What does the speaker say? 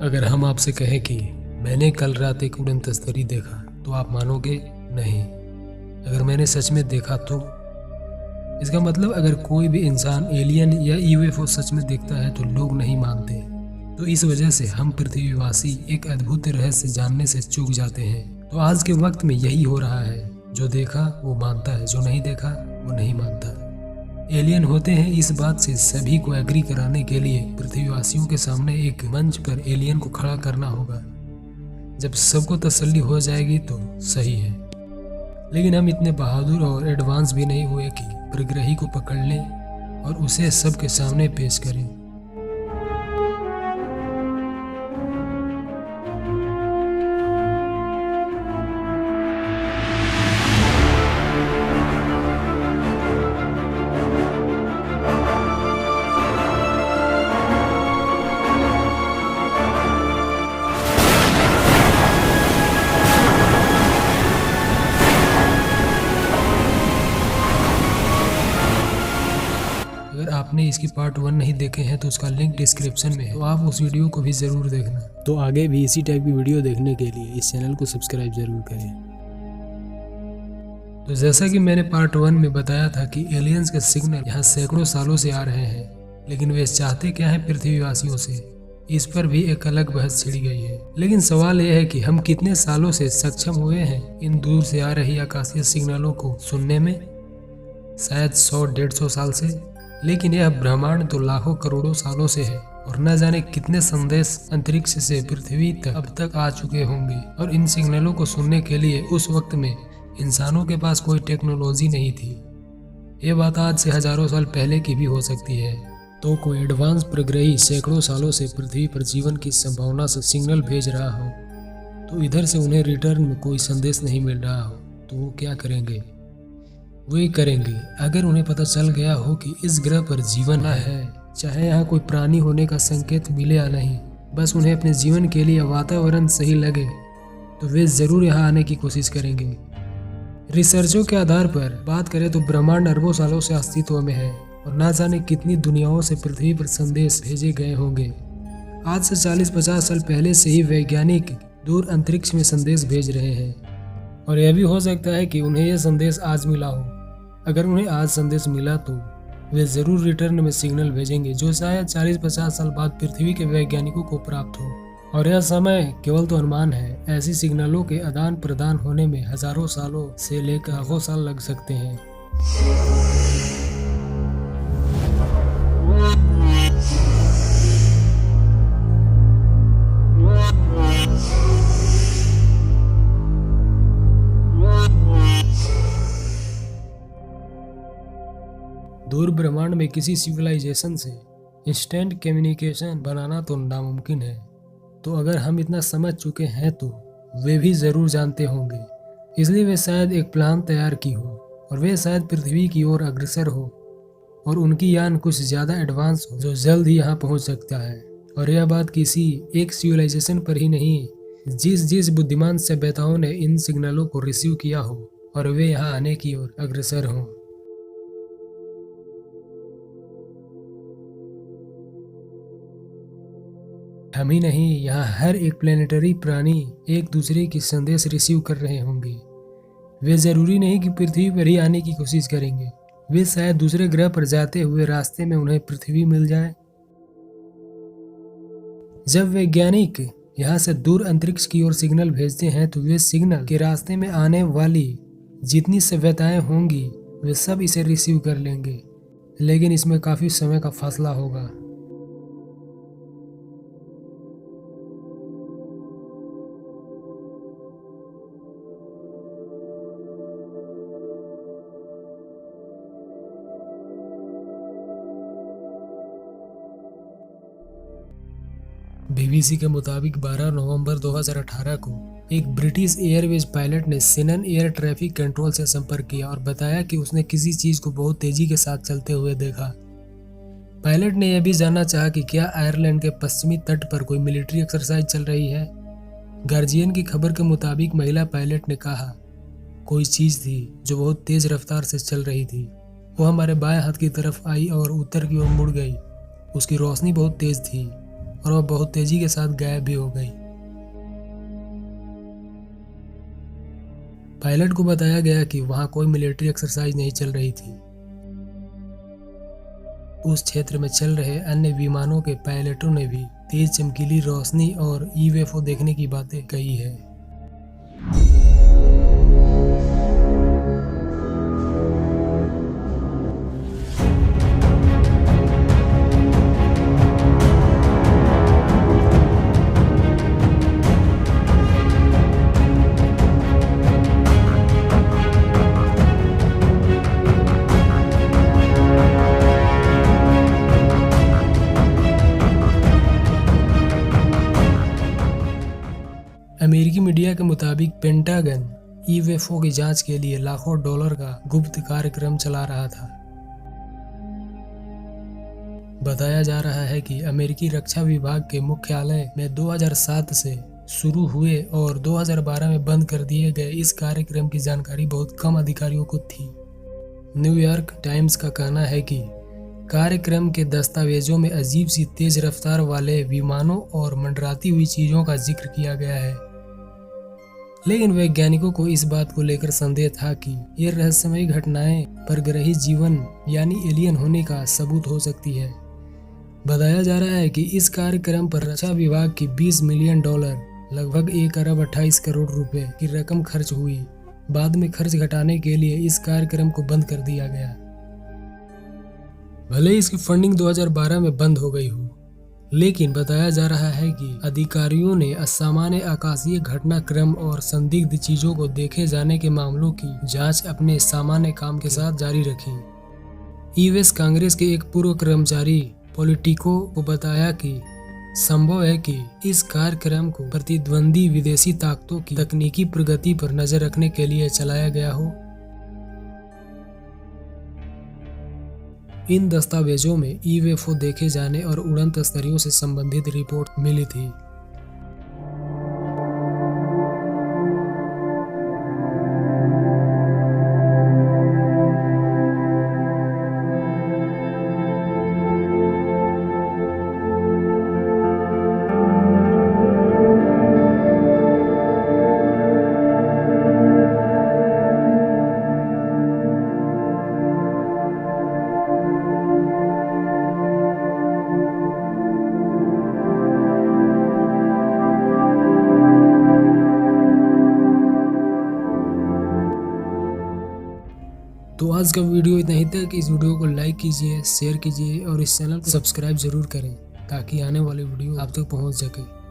अगर हम आपसे कहें कि मैंने कल रात एक उड़न तस्तरी देखा तो आप मानोगे नहीं। अगर मैंने सच में देखा तो इसका मतलब अगर कोई भी इंसान एलियन या यूएफओ सच में देखता है तो लोग नहीं मानते। तो इस वजह से हम पृथ्वीवासी एक अद्भुत रहस्य जानने से चूक जाते हैं। तो आज के वक्त में यही हो रहा है, जो देखा वो मानता है, जो नहीं देखा वो नहीं मानता। एलियन होते हैं, इस बात से सभी को एग्री कराने के लिए पृथ्वीवासियों के सामने एक मंच पर एलियन को खड़ा करना होगा। जब सबको तसल्ली हो जाएगी तो सही है, लेकिन हम इतने बहादुर और एडवांस भी नहीं हुए कि परग्रही को पकड़ लें और उसे सबके सामने पेश करें। अगर आपने इसकी पार्ट 1 नहीं देखे हैं तो उसका लिंक डिस्क्रिप्शन में है, तो आप उस वीडियो को भी ज़रूर देखना। तो आगे भी इसी टाइप की वीडियो देखने के लिए इस चैनल को सब्सक्राइब जरूर करें। तो जैसा कि मैंने पार्ट 1 में बताया था कि एलियंस के सिग्नल यहाँ सैकड़ों सालों से आ रहे हैं, लेकिन वे चाहते क्या हैं पृथ्वीवासियों से, इस पर भी एक अलग बहस छिड़ी गई है। लेकिन सवाल यह है कि हम कितने सालों से सक्षम हुए हैं इन दूर से आ रही आकाशीय सिग्नलों को सुनने में। शायद 100-150 साल से, लेकिन यह ब्रह्मांड तो लाखों करोड़ों सालों से है और न जाने कितने संदेश अंतरिक्ष से पृथ्वी तक अब तक आ चुके होंगे। और इन सिग्नलों को सुनने के लिए उस वक्त में इंसानों के पास कोई टेक्नोलॉजी नहीं थी। ये बात आज से हजारों साल पहले की भी हो सकती है। तो कोई एडवांस प्रग्रही सैकड़ों सालों से पृथ्वी पर जीवन की संभावना से सिग्नल भेज रहा हो, तो इधर से उन्हें रिटर्न में कोई संदेश नहीं मिल रहा हो, तो वो क्या करेंगे? वही करेंगे अगर उन्हें पता चल गया हो कि इस ग्रह पर जीवन है, चाहे यहाँ कोई प्राणी होने का संकेत मिले या नहीं, बस उन्हें अपने जीवन के लिए वातावरण सही लगे तो वे जरूर यहाँ आने की कोशिश करेंगे। रिसर्चों के आधार पर बात करें तो ब्रह्मांड अरबों सालों से अस्तित्व में है और ना जाने कितनी दुनियाओं से पृथ्वी पर संदेश भेजे गए होंगे। आज से 40-50 साल पहले से ही वैज्ञानिक दूर अंतरिक्ष में संदेश भेज रहे हैं और यह भी हो सकता है कि उन्हें यह संदेश आज मिला हो। अगर उन्हें आज संदेश मिला तो वे जरूर रिटर्न में सिग्नल भेजेंगे, जो शायद 40-50 साल बाद पृथ्वी के वैज्ञानिकों को प्राप्त हो। और यह समय केवल तो अनुमान है, ऐसी सिग्नलों के आदान प्रदान होने में हजारों सालों से लेकर लाखों साल लग सकते हैं। दूर ब्रह्मांड में किसी सिविलाइजेशन से इंस्टेंट कम्युनिकेशन बनाना तो नामुमकिन है। तो अगर हम इतना समझ चुके हैं तो वे भी ज़रूर जानते होंगे, इसलिए वे शायद एक प्लान तैयार की हो और वे शायद पृथ्वी की ओर अग्रसर हो और उनकी यान कुछ ज़्यादा एडवांस हो जो जल्द ही यहाँ पहुँच सकता है। और यह बात किसी एक सिविलाइजेशन पर ही नहीं, जिस बुद्धिमान सभ्यताओं ने इन सिग्नलों को रिसीव किया हो और वे यहाँ आने की ओर अग्रसर हों। हम ही नहीं, यहाँ हर एक प्लेनेटरी प्राणी एक दूसरे की संदेश रिसीव कर रहे होंगे। वे जरूरी नहीं कि पृथ्वी पर ही आने की कोशिश करेंगे, वे शायद दूसरे ग्रह पर जाते हुए रास्ते में उन्हें पृथ्वी मिल जाए। जब वैज्ञानिक यहाँ से दूर अंतरिक्ष की ओर सिग्नल भेजते हैं तो वे सिग्नल के रास्ते में आने वाली जितनी सभ्यताएं होंगी वे सब इसे रिसीव कर लेंगे, लेकिन इसमें काफी समय का फासला होगा। बीबीसी के मुताबिक 12 नवंबर 2018 को एक ब्रिटिश एयरवेज पायलट ने शेनन एयर ट्रैफिक कंट्रोल से संपर्क किया और बताया कि उसने किसी चीज को बहुत तेजी के साथ चलते हुए देखा। पायलट ने यह भी जानना चाहा कि क्या आयरलैंड के पश्चिमी तट पर कोई मिलिट्री एक्सरसाइज चल रही है। गार्जियन की खबर के मुताबिक महिला पायलट ने कहा, कोई चीज थी जो बहुत तेज रफ्तार से चल रही थी। वो हमारे बाएं हाथ की तरफ आई और उत्तर की ओर मुड़ गई। उसकी रोशनी बहुत तेज थी और वह बहुत तेजी के साथ गायब भी हो गई। पायलट को बताया गया कि वहां कोई मिलिट्री एक्सरसाइज नहीं चल रही थी। उस क्षेत्र में चल रहे अन्य विमानों के पायलटों ने भी तेज चमकीली रोशनी और यूएफओ देखने की बातें कही है। अमेरिकी मीडिया के मुताबिक पेंटागन यूएफओ की जांच के लिए लाखों डॉलर का गुप्त कार्यक्रम चला रहा था। बताया जा रहा है कि अमेरिकी रक्षा विभाग के मुख्यालय में 2007 से शुरू हुए और 2012 में बंद कर दिए गए इस कार्यक्रम की जानकारी बहुत कम अधिकारियों को थी। न्यूयॉर्क टाइम्स का कहना है कि कार्यक्रम के दस्तावेजों में अजीब सी तेज रफ्तार वाले विमानों और मंडराती हुई चीजों का जिक्र किया गया है, लेकिन वैज्ञानिकों को इस बात को लेकर संदेह था कि ये रहस्यमयी घटनाएं परग्रही जीवन यानी एलियन होने का सबूत हो सकती है। बताया जा रहा है कि इस कार्यक्रम पर रक्षा विभाग की $20 मिलियन लगभग 1 अरब 28 करोड़ रुपए की रकम खर्च हुई। बाद में खर्च घटाने के लिए इस कार्यक्रम को बंद कर दिया गया। भले ही इसकी फंडिंग 2012 में बंद हो गई हो, लेकिन बताया जा रहा है कि अधिकारियों ने असामान्य आकाशीय घटनाक्रम और संदिग्ध चीजों को देखे जाने के मामलों की जांच अपने सामान्य काम के साथ जारी रखी। यूएस कांग्रेस के एक पूर्व कर्मचारी पॉलिटिको को बताया कि संभव है कि इस कार्यक्रम को प्रतिद्वंदी विदेशी ताकतों की तकनीकी प्रगति पर नजर रखने के लिए चलाया गया हो। इन दस्तावेजों में यूएफओ देखे जाने और उड़न तस्करियों से संबंधित रिपोर्ट मिली थी। तो आज का वीडियो इतना ही था कि इस वीडियो को लाइक कीजिए, शेयर कीजिए और इस चैनल को सब्सक्राइब जरूर करें ताकि आने वाले वीडियो आप तक पहुंच सके।